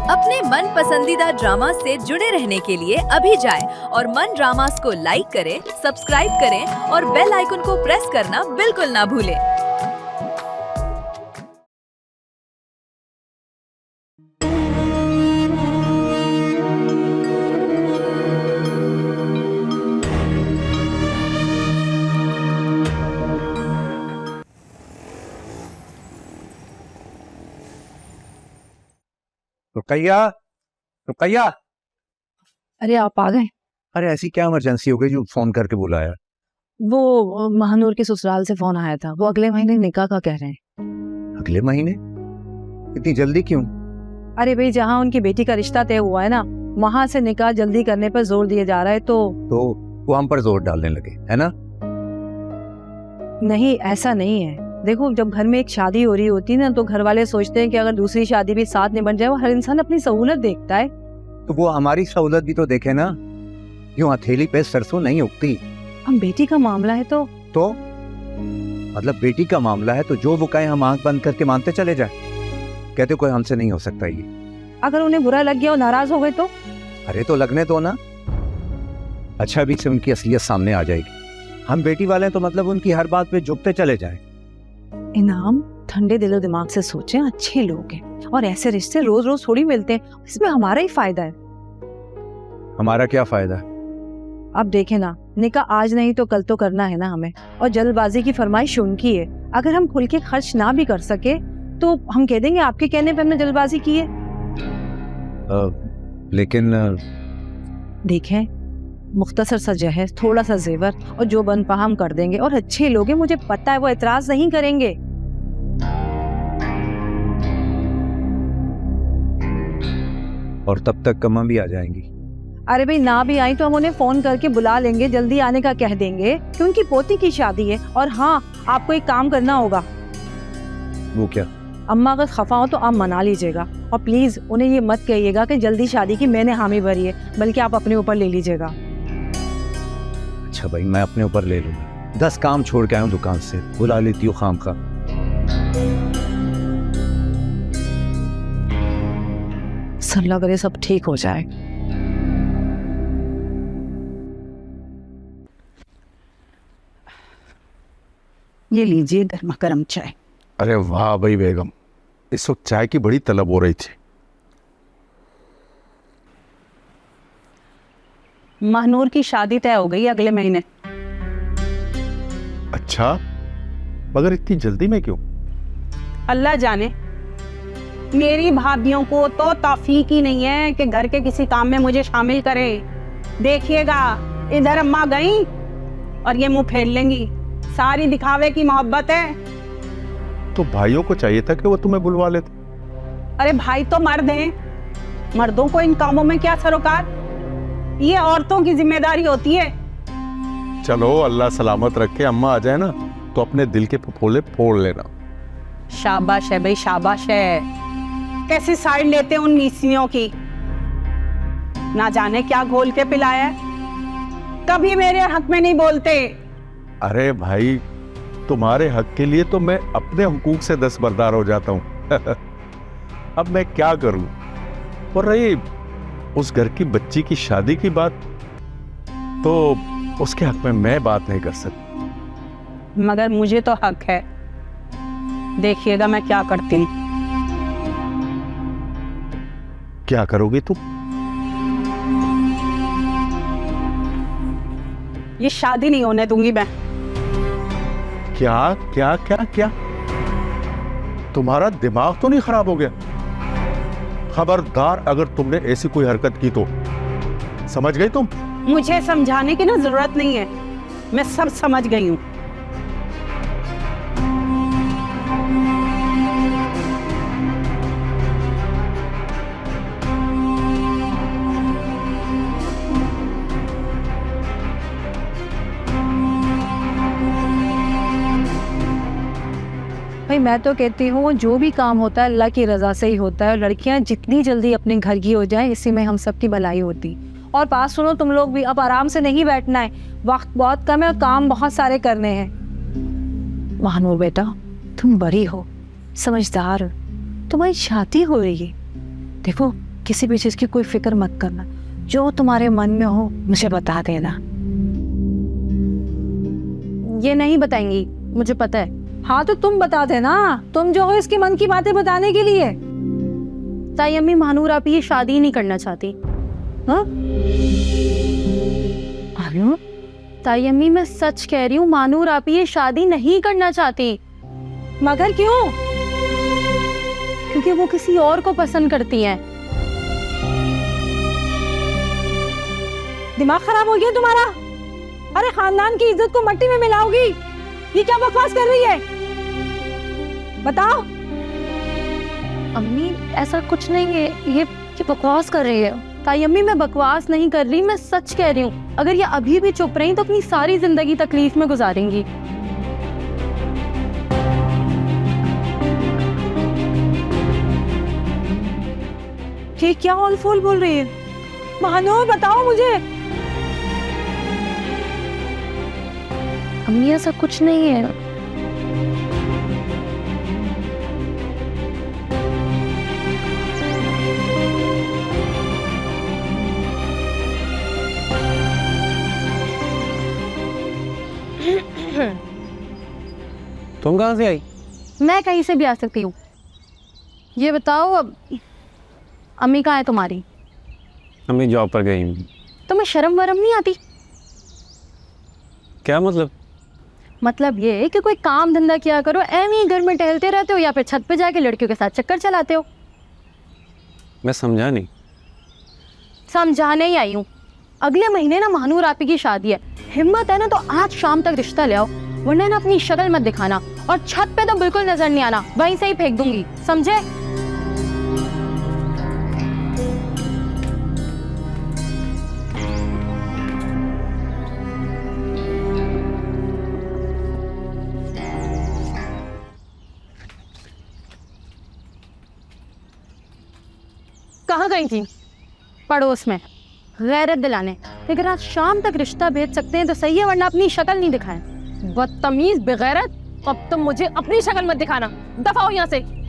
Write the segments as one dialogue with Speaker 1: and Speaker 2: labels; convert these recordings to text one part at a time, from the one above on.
Speaker 1: अपने मन पसंदीदा ड्रामा से जुड़े रहने के लिए अभी जाएं और मन ड्रामास को लाइक करें, सब्सक्राइब करें और बेल आइकन को प्रेस करना बिल्कुल ना भूलें।
Speaker 2: रुकैया, रुकैया।
Speaker 3: अरे आप आ गए।
Speaker 2: अरे ऐसी क्या इमरजेंसी हो गई जो फोन करके बुलाया?
Speaker 3: वो महानूर के ससुराल से फोन आया था, वो अगले महीने निकाह का कह रहे हैं।
Speaker 2: अगले महीने? इतनी जल्दी क्यों?
Speaker 3: अरे भाई, जहाँ उनकी बेटी का रिश्ता तय हुआ है ना, वहाँ से निकाह जल्दी करने पर जोर दिया जा रहा है। तो
Speaker 2: वो हम पर जोर डालने लगे, है ना?
Speaker 3: नहीं, ऐसा नहीं है। देखो, जब घर में एक शादी हो रही होती है ना, तो घर वाले सोचते हैं कि अगर दूसरी शादी भी साथ में बन जाए। वो हर इंसान अपनी सहूलत देखता है।
Speaker 2: तो वो हमारी सहूलत भी तो देखे ना। यूं हथेली पे सरसों नहीं उगती।
Speaker 3: हम बेटी का मामला है तो
Speaker 2: मतलब बेटी का मामला है तो जो वो कहे हम आंख बंद करके मानते चले जाए। कहते कोई हमसे नहीं हो सकता ये।
Speaker 3: अगर उन्हें बुरा लग गया और नाराज हो गए तो?
Speaker 2: अरे तो लगने दो ना। अच्छा, अभी से उनकी असलियत सामने आ जाएगी। हम बेटी वाले हैं तो मतलब उनकी हर बात पे झुकते चले जाए।
Speaker 3: इनाम, ठंडे दिलो दिमाग से सोचें, अच्छे लोग हैं और ऐसे रिश्ते रोज रोज थोड़ी मिलते हैं। इसमें हमारा ही फायदा है।
Speaker 2: हमारा क्या फायदा?
Speaker 3: अब देखे ना, निकाह आज नहीं तो कल तो करना है ना हमें। और जल्दबाजी की फरमाइश उनकी है। अगर हम खुल के खर्च ना भी कर सके तो हम कह देंगे आपके कहने पे हमने जल्दबाजी की है।
Speaker 2: लेकिन
Speaker 3: देखें, मुख्तसर सा जहेज, थोड़ा सा जेवर और जो बन पा हम कर देंगे। और अच्छे लोग हैं, मुझे पता है वो एतराज नहीं करेंगे।
Speaker 2: और तब तक कमा भी आ जाएंगी।
Speaker 3: अरे भाई, ना भी आई तो हम उन्हें फोन करके बुला लेंगे, जल्दी आने का कह देंगे कि उनकी पोती की शादी है। और हाँ, आपको एक काम करना होगा।
Speaker 2: वो क्या?
Speaker 3: अम्मा अगर खफा हो तो आप मना लीजिएगा और प्लीज उन्हें ये मत कहिएगा कि जल्दी शादी की मैंने हामी भरी है, बल्कि आप अपने ऊपर ले लीजिएगा।
Speaker 2: अच्छा भाई, मैं अपने ऊपर ले लूंगा। 10 काम छोड़ के आया हूँ दुकान से, बुला लेती हूँ खाम खा।
Speaker 3: अल्लाह करे सब ठीक हो जाए। ये लीजिए गर्मा गर्म चाय।
Speaker 4: अरे वाह भाई बेगम, इस वक्त चाय की बड़ी तलब हो रही थी।
Speaker 5: महानूर की शादी तय हो गई अगले महीने।
Speaker 4: अच्छा, मगर इतनी जल्दी में क्यों?
Speaker 5: अल्लाह जाने, मेरी भाभियों को तो तौफीक ही नहीं है कि घर के किसी काम में मुझे शामिल करें। देखिएगा, इधर अम्मा गई और ये मुंह फेर लेंगी। सारी दिखावे की मोहब्बत है।
Speaker 4: तो भाइयों को चाहिए था कि वो तुम्हें बुलवा लेते।
Speaker 5: अरे भाई तो मर्द हैं, मर्दों को इन कामों में क्या सरोकार। ये औरतों की जिम्मेदारी होती है।
Speaker 4: चलो अल्लाह सलामत रखे, अम्मा आ जाए ना तो अपने दिल के फफोले फोड़ लेना।
Speaker 5: शाबाश है भाई, शाबाश है। कैसी साइड लेते उन नीसियों की। ना जाने क्या घोल के पिलाया है, कभी मेरे हक में नहीं बोलते।
Speaker 4: अरे भाई, तुम्हारे हक के लिए तो मैं अपने हुकूक से दस्तबरदार हो जाता हूँ। अब मैं क्या करूं? और रही उस घर की बच्ची की शादी की बात, तो उसके हक में मैं बात नहीं कर सकता।
Speaker 5: मगर मुझे तो हक है। देखिएगा मैं क्या करती हूँ।
Speaker 4: क्या करोगी तुम?
Speaker 5: ये शादी नहीं होने दूंगी मैं।
Speaker 4: क्या क्या क्या क्या? तुम्हारा दिमाग तो नहीं खराब हो गया? खबरदार अगर तुमने ऐसी कोई हरकत की तो। समझ गई तुम?
Speaker 5: मुझे समझाने की ना जरूरत नहीं है, मैं सब समझ गई हूँ।
Speaker 3: भाई, मैं तो कहती हूँ जो भी काम होता है अल्लाह की रजा से ही होता है। और लड़कियां जितनी जल्दी अपने घर की हो जाए, इसी में हम सबकी भलाई होती। और बात सुनो, तुम लोग भी अब आराम से नहीं बैठना है। वक्त बहुत कम है और काम बहुत सारे करने हैं। महानूर बेटा, तुम बड़ी हो, समझदार हो, तुम्हारी शादी हो रही है। देखो, किसी भी चीज़ की कोई फिक्र मत करना, जो तुम्हारे मन में हो मुझे बता देना।
Speaker 6: ये नहीं बताएंगी, मुझे पता है।
Speaker 3: हाँ तो तुम बता देना, तुम जो हो इसके मन की बातें बताने के लिए।
Speaker 6: ताई अम्मी, महानूर आप ये शादी नहीं करना चाहती।
Speaker 3: हाँ अनु,
Speaker 6: ताई अम्मी मैं सच कह रही हूँ, महानूर आप ये शादी नहीं करना चाहती।
Speaker 3: मगर क्यों?
Speaker 6: क्योंकि वो किसी और को पसंद करती हैं।
Speaker 3: दिमाग खराब हो गया तुम्हारा? अरे खानदान की इज्जत को मट्टी में मिलाओगी? ये क्या बकवास कर रही है? बताओ।
Speaker 6: अम्मी ऐसा कुछ नहीं है, ये बकवास कर रही है। ताई अम्मी मैं बकवास नहीं कर रही, मैं सच कह रही हूँ। अगर ये अभी भी चुप रही तो अपनी सारी जिंदगी तकलीफ में गुजारेंगी।
Speaker 3: ये क्या ऑल फूल बोल रही है? महानूर बताओ मुझे।
Speaker 6: अम्मी ऐसा कुछ नहीं है।
Speaker 2: तुम कहाँ से आई?
Speaker 6: मैं कहीं से भी आ सकती हूँ। ये बताओ अब अम्मी कहाँ है तुम्हारी?
Speaker 7: अम्मी जॉब पर गई।
Speaker 6: तुम्हें शर्म वरम नहीं आती?
Speaker 7: क्या मतलब?
Speaker 6: मतलब ये है कि कोई काम धंधा किया करो, ऐਵੇਂ ही घर में टहलते रहते हो या फिर छत पे जाके लड़कियों के साथ चक्कर चलाते हो।
Speaker 7: मैं समझा नहीं।
Speaker 6: समझाने ही आई हूँ। अगले महीने ना महानूर आपी की शादी है। हिम्मत है ना तो आज शाम तक रिश्ता ले आओ, वरना ना अपनी शक्ल मत दिखाना और छत पे तो बिल्कुल नजर नहीं आना, वहीं से ही फेंक दूंगी, समझे? कहाँ गई थी? पड़ोस में गैरत दिलाने। लेकिन आज शाम तक रिश्ता भेज सकते हैं तो सही है, वरना अपनी शक्ल नहीं दिखाएं। बदतमीज, बेगैरत। अब तुम मुझे अपनी शक्ल मत दिखाना, दफा हो यहाँ से।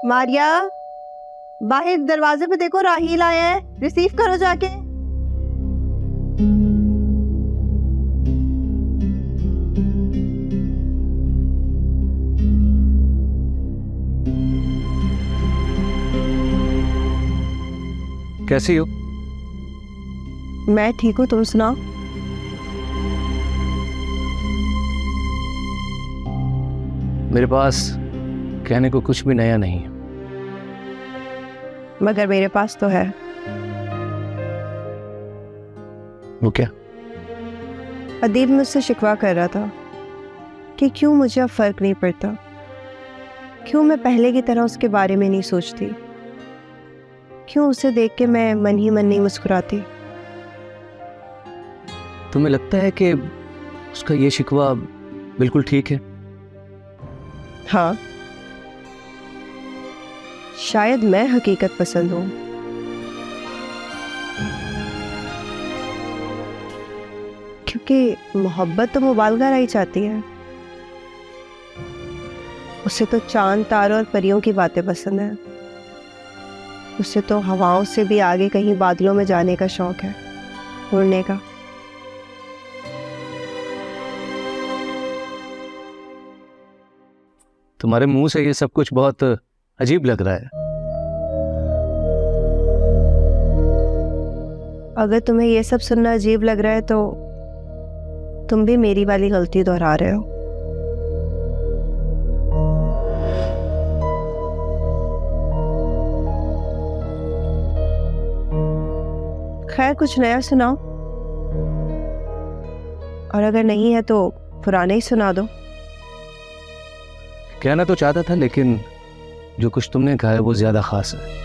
Speaker 8: मारिया, बाहर दरवाजे पे देखो, राहील आया है, रिसीव करो जाके।
Speaker 2: कैसी हो?
Speaker 8: मैं ठीक हूँ, तुम सुनाओ।
Speaker 9: मेरे पास कहने को कुछ भी नया नहीं है।
Speaker 8: मगर मेरे पास तो है।
Speaker 9: वो क्या?
Speaker 8: अदीब मुझसे शिकवा कर रहा था कि क्यों मुझे अब फर्क नहीं पड़ता, क्यों मैं पहले की तरह उसके बारे में नहीं सोचती, क्यों उसे देख के मैं मन ही मन नहीं मुस्कुराती।
Speaker 9: तुम्हें लगता है कि उसका ये शिकवा बिल्कुल ठीक है?
Speaker 8: हाँ, शायद मैं हकीकत पसंद हूँ। क्योंकि मोहब्बत तो मुबालगा ही चाहती है। उसे तो चांद, तारों और परियों की बातें पसंद है। उसे तो हवाओं से भी आगे कहीं बादलों में जाने का शौक है, उड़ने का।
Speaker 9: तुम्हारे मुंह से ये सब कुछ बहुत अजीब लग रहा है।
Speaker 8: अगर तुम्हें ये सब सुनना अजीब लग रहा है तो तुम भी मेरी वाली गलती दोहरा रहे हो। खैर कुछ नया सुनाओ, और अगर नहीं है तो पुराने ही सुना दो।
Speaker 9: कहना तो चाहता था, लेकिन जो कुछ तुमने कहा है वो ज्यादा खास है।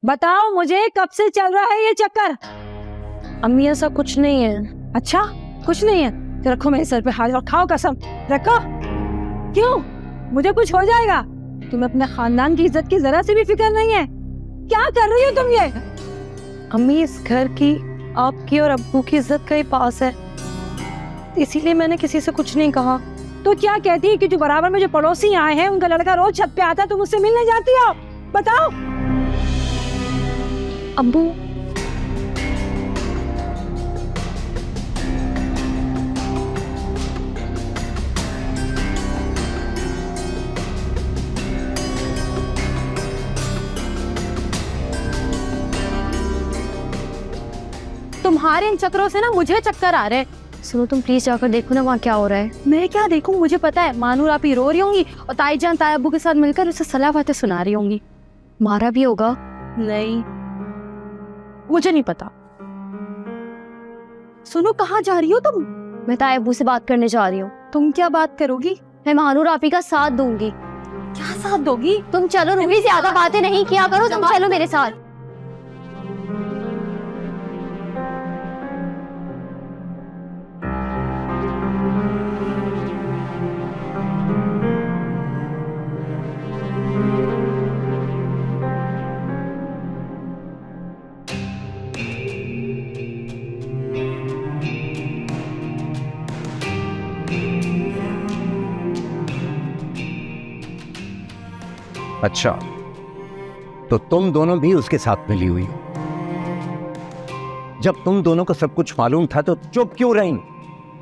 Speaker 3: बताओ मुझे, कब से चल रहा है ये चक्कर?
Speaker 6: अम्मी ऐसा कुछ नहीं है।
Speaker 3: अच्छा, कुछ नहीं है तो रखो मेरे सर पे हाथ और खाओ कसम। रखो। क्यों? मुझे कुछ हो जाएगा? तुम्हें अपने खानदान की इज्जत की जरा सी भी फिक्र नहीं है? क्या कर रही हो तुम ये?
Speaker 6: अम्मी इस घर की, आपकी और अब्बू की इज्जत कहीं पास है, इसीलिए मैंने किसी से कुछ नहीं कहा।
Speaker 3: तो क्या कहती है कि जो बराबर में जो पड़ोसी आए हैं उनका लड़का रोज छत पे आता है, तुम उससे मिलने जाती हो? बताओ।
Speaker 6: अब्बू, तुम्हारे इन चक्करों से ना मुझे चक्कर आ रहे हैं। सुनो, तुम प्लीज जाकर देखो ना वहाँ क्या हो रहा है। मैं क्या देखूं, मुझे पता है मानूर आप ही रो रही होंगी और ताईजान ताई अब्बू के साथ मिलकर उसे सलाह बातें सुना रही होंगी। मारा भी होगा। नहीं, मुझे नहीं पता। सुनो, कहाँ जा रही हो तुम? मैं ताई अब्बू से बात करने जा रही हूँ। तुम क्या बात करोगी? मैं मानूर आप ही का साथ दूंगी। क्या साथ दोगी? तुम चलो, रूबी ज्यादा बातें नहीं किया करो, तुम चलो मेरे साथ।
Speaker 2: अच्छा, तो तुम दोनों भी उसके साथ मिली हुई हो। जब तुम दोनों को सब कुछ मालूम था तो चुप क्यों रही?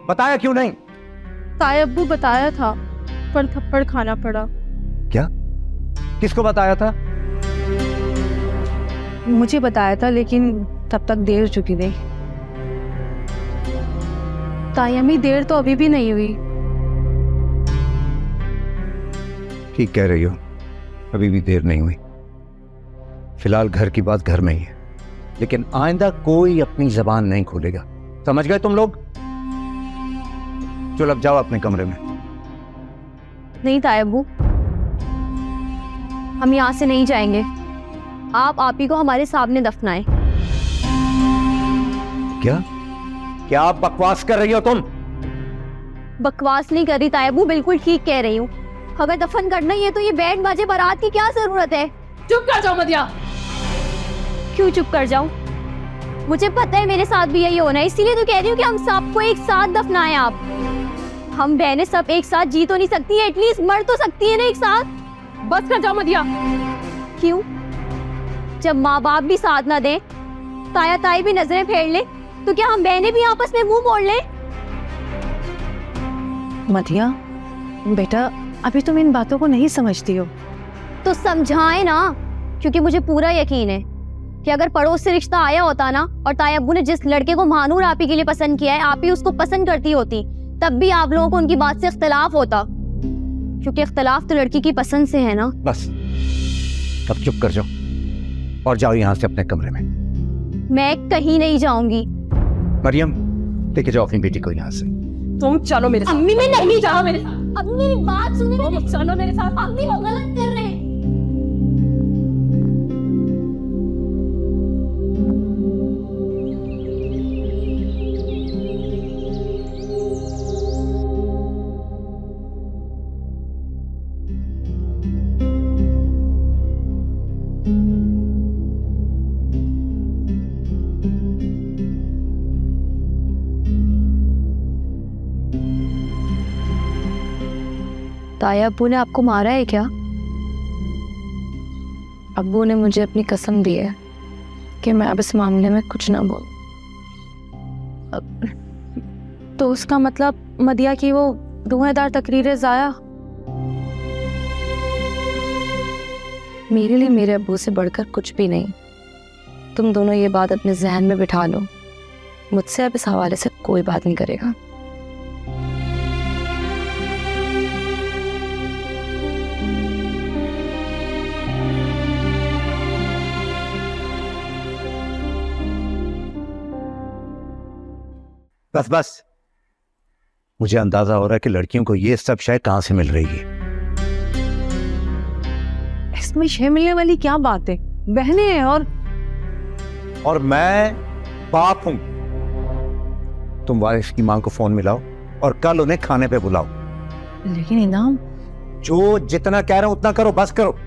Speaker 2: बताया क्यों नहीं?
Speaker 6: ताई अब्बू बताया था, पर थप्पड़ खाना पड़ा।
Speaker 2: क्या? किसको बताया था?
Speaker 3: मुझे बताया था, लेकिन तब तक देर हो चुकी थी।
Speaker 6: ताई अम्मी, देर तो अभी भी नहीं हुई।
Speaker 2: ठीक कह रही हो, अभी भी देर नहीं हुई। फिलहाल घर की बात घर में ही है, लेकिन आइंदा कोई अपनी जबान नहीं खोलेगा। समझ गए तुम लोग? चलो अब जाओ अपने कमरे में।
Speaker 6: नहीं ताई अब्बू, हम यहाँ से नहीं जाएंगे। आप ही को हमारे सामने दफनाएं।
Speaker 2: क्या? क्या आप बकवास कर रही हो तुम?
Speaker 6: बकवास नहीं कर रही ताई अब्बू, बिल्कुल ठीक कह रही हूँ। अगर दफन करना ही है तो ये बैंड बाजे बारात की क्या जरूरत है?
Speaker 3: चुप कर जाओ मदिया।
Speaker 6: क्यों चुप कर जाऊं? मुझे पता है मेरे साथ भी यही होना है, इसीलिए तो कह रही हूँ कि हम सबको एक साथ दफनाएं। आप, हम बहनें सब एक साथ जी तो नहीं सकती, एटलीस्ट मर तो सकती है ना एक साथ।
Speaker 3: बस कर जाओ मदिया।
Speaker 6: क्यों? जब माँ बाप भी साथ ना दे, ताया ताई भी नजरें फेर ले, तो क्या हम बहनें भी आपस में मुंह मोड़ लें?
Speaker 3: मदिया बेटा, अभी तुम इन बातों को नहीं समझती हो।
Speaker 6: तो समझाए ना, क्योंकि मुझे पूरा यकीन है कि अगर पड़ोस से रिश्ता आया होता ना, और ताई अब्बू ने जिस लड़के को मानूर आप ही के लिए पसंद किया है, आप ही उसको पसंद करती होती, तब भी आप लोगों को उनकी बात से इख्तिलाफ होता, क्योंकि इख्तिलाफ तो लड़की की पसंद से है ना।
Speaker 2: बस, अब चुप कर जाओ और जाओ यहाँ से अपने कमरे में।
Speaker 6: मैं कहीं नहीं जाऊंगी।
Speaker 2: मरियम, लेके जाओ अपनी बेटी को यहाँ से।
Speaker 3: तुम चलो मेरे साथ।
Speaker 6: अम्मी, मैं नहीं जाओ मेरे साथ। अम्मी मेरी बात सुनो, चलो मेरे साथ। अम्मी वो गलत कर रहे हैं। ताया अब्बू ने आपको मारा है क्या? अब्बू ने मुझे अपनी कसम दी है कि मैं अब इस मामले में कुछ ना बोलूं। तो उसका मतलब मदिया की वो धुआंधार तकरीरें जाया? मेरे लिए मेरे अब्बू से बढ़कर कुछ भी नहीं। तुम दोनों ये बात अपने जहन में बिठा लो, मुझसे अब इस हवाले से कोई बात नहीं करेगा।
Speaker 2: बस बस, मुझे अंदाजा हो रहा है कि लड़कियों को ये सब शायद कहां से मिल रही है।
Speaker 3: इसमें शय मिलने वाली क्या बात है, बहनें हैं
Speaker 2: और मैं बाप हूं। तुम वारिस की मां को फोन मिलाओ और कल उन्हें खाने पे बुलाओ।
Speaker 3: लेकिन इनाम,
Speaker 2: जो जितना कह रहा हूं उतना करो, बस करो।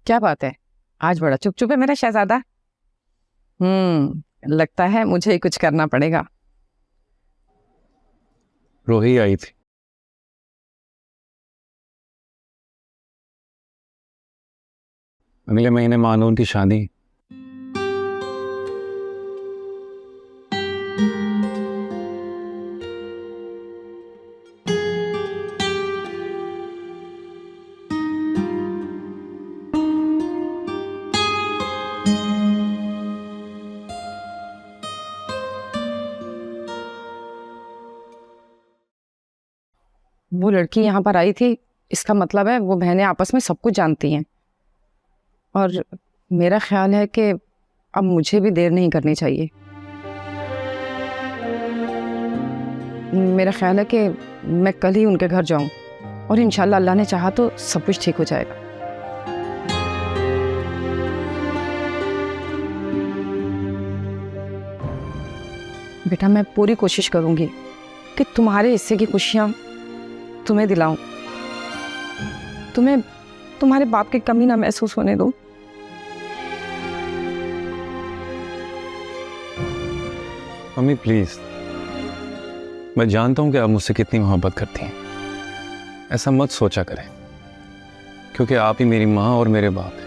Speaker 10: क्या बात है, आज बड़ा चुप चुप है मेरा शहजादा। लगता है मुझे ही कुछ करना पड़ेगा।
Speaker 7: रोही आई थी। अगले महीने मानून की शादी।
Speaker 10: वो लड़की यहाँ पर आई थी, इसका मतलब है वो बहनें आपस में सब कुछ जानती हैं। और मेरा ख्याल है कि अब मुझे भी देर नहीं करनी चाहिए। मेरा ख्याल है कि मैं कल ही उनके घर जाऊं और इंशाल्लाह अल्लाह ने चाहा तो सब कुछ ठीक हो जाएगा। बेटा, मैं पूरी कोशिश करूंगी कि तुम्हारे हिस्से की खुशियां तुम्हें दिलाऊं, तुम्हें तुम्हारे बाप की कमी ना महसूस होने दो।
Speaker 7: मम्मी प्लीज, मैं जानता हूं कि आप मुझसे कितनी मोहब्बत करती हैं। ऐसा मत सोचा करें, क्योंकि आप ही मेरी माँ और मेरे बाप हैं।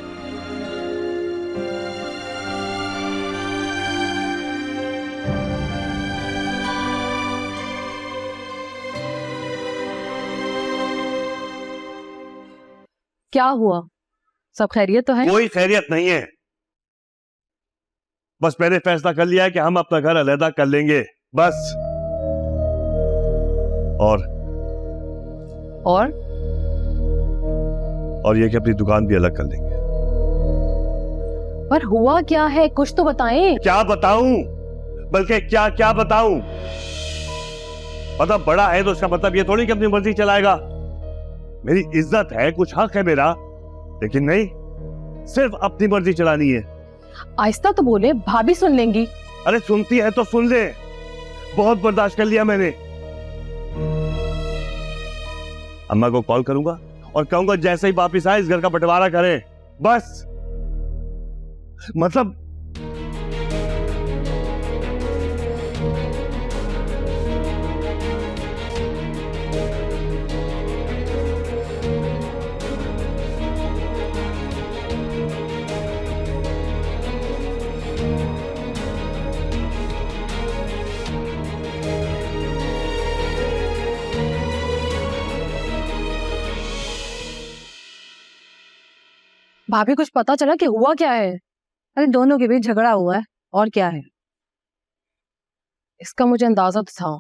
Speaker 6: क्या हुआ, सब खैरियत तो है?
Speaker 11: कोई खैरियत नहीं है। बस मैंने फैसला कर लिया है कि हम अपना घर अलग कर लेंगे, बस। और ये कि अपनी दुकान भी अलग कर लेंगे।
Speaker 6: पर हुआ क्या है, कुछ तो बताएं।
Speaker 11: क्या बताऊं, बल्कि क्या क्या बताऊं। मतलब बड़ा है तो उसका मतलब ये थोड़ी कि अपनी मर्जी चलाएगा। मेरी इज्जत है, कुछ हक है मेरा, लेकिन नहीं, सिर्फ अपनी मर्जी चलानी है।
Speaker 6: आहिस्ता तो बोले, भाभी सुन लेंगी।
Speaker 11: अरे सुनती है तो सुन ले, बहुत बर्दाश्त कर लिया मैंने। अम्मा को कॉल करूंगा और कहूंगा जैसे ही वापिस आए इस घर का बंटवारा करें, बस। मतलब
Speaker 6: भाभी कुछ पता चला कि हुआ क्या है?
Speaker 3: अरे दोनों के बीच झगड़ा हुआ है, और क्या है?
Speaker 6: इसका मुझे अंदाजा तो था,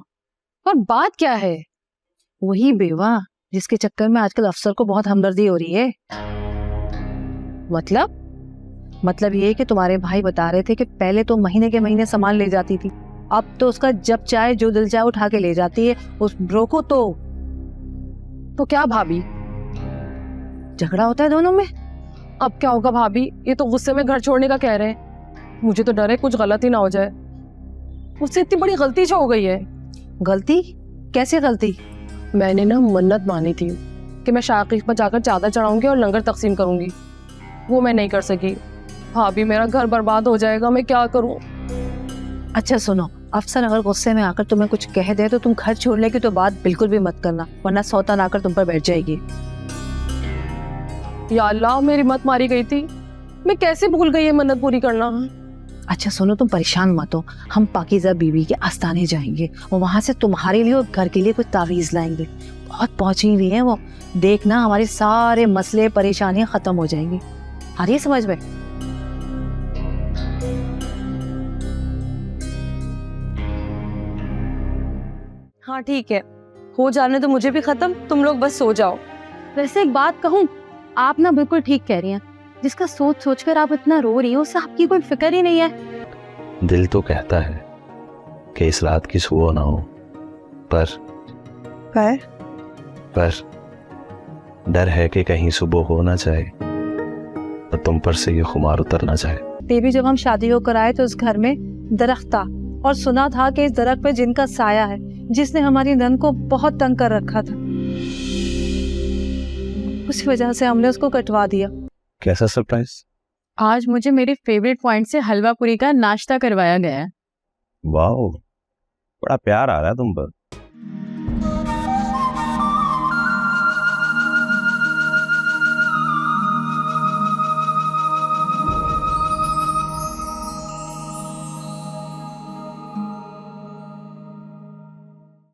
Speaker 6: पर बात क्या है?
Speaker 3: वही बेवा जिसके चक्कर में आजकल अफसर को बहुत हमदर्दी हो रही है। मतलब ये कि तुम्हारे भाई बता रहे थे कि पहले तो महीने के महीने सामान ले जाती थी, अब तो उसका जब चाहे जो दिल चाहे उठा के ले जाती है। उस ब्रो को तो
Speaker 6: क्या भाभी,
Speaker 3: झगड़ा होता है दोनों में।
Speaker 6: अब क्या होगा भाभी, ये तो गुस्से में घर छोड़ने का कह रहे हैं। मुझे तो डर है कुछ गलत ही ना हो जाए। मुझसे इतनी बड़ी गलती जो हो गई है।
Speaker 3: गलती? कैसे गलती?
Speaker 6: मैंने ना मन्नत मानी थी कि मैं शाकीब पर जाकर चादर चढ़ाऊंगी और लंगर तकसीम करूंगी, वो मैं नहीं कर सकी। भाभी मेरा घर बर्बाद हो जाएगा, मैं क्या करूं?
Speaker 3: अच्छा सुनो, अफसर अगर गुस्से में आकर तुम्हें कुछ कह दे तो तुम घर छोड़ने की तो बात बिल्कुल भी मत करना, वरना सौतन आकर तुम पर बैठ जाएगी।
Speaker 6: या अल्लाह, मेरी मत मारी गई थी, मैं कैसे भूल गई ये मन्नत पूरी करना।
Speaker 3: अच्छा सुनो, तुम परेशान मत हो, हम पाकीज़ा बीवी के आस्थाने जाएंगे और वहां से तुम्हारे लिए और घर के लिए कुछ तावीज़ लाएंगे। बहुत पहुंची हुई हैं वो, देखना हमारे सारे मसले परेशानियां खत्म हो जाएंगी। आ रही है समझ में?
Speaker 6: हाँ ठीक है, हो जाने तो मुझे भी खत्म, तुम लोग बस सो जाओ। वैसे एक बात कहूँ, आप ना बिल्कुल ठीक कह रही हैं। जिसका सोच सोच कर आप इतना रो रही हो उससे आपकी कोई फिक्र ही नहीं है।
Speaker 9: दिल तो कहता है कि इस रात की सुबह ना हो, पर डर है कि कहीं सुबह हो ना जाए और तुम पर से ये खुमार उतर ना जाए।
Speaker 3: देवी, जब हम शादी होकर आए तो उस घर में दरख्त था और सुना था कि इस दरख्त पे जिनका साया है, जिसने हमारी नन को बहुत तंग कर रखा था। उसी वजह से हमने उसको कटवा दिया।
Speaker 9: कैसा सरप्राइज?
Speaker 6: आज मुझे मेरे फेवरेट पॉइंट से हलवा पूरी का नाश्ता करवाया गया है।
Speaker 9: वाह, बड़ा प्यार आ रहा है तुम पर।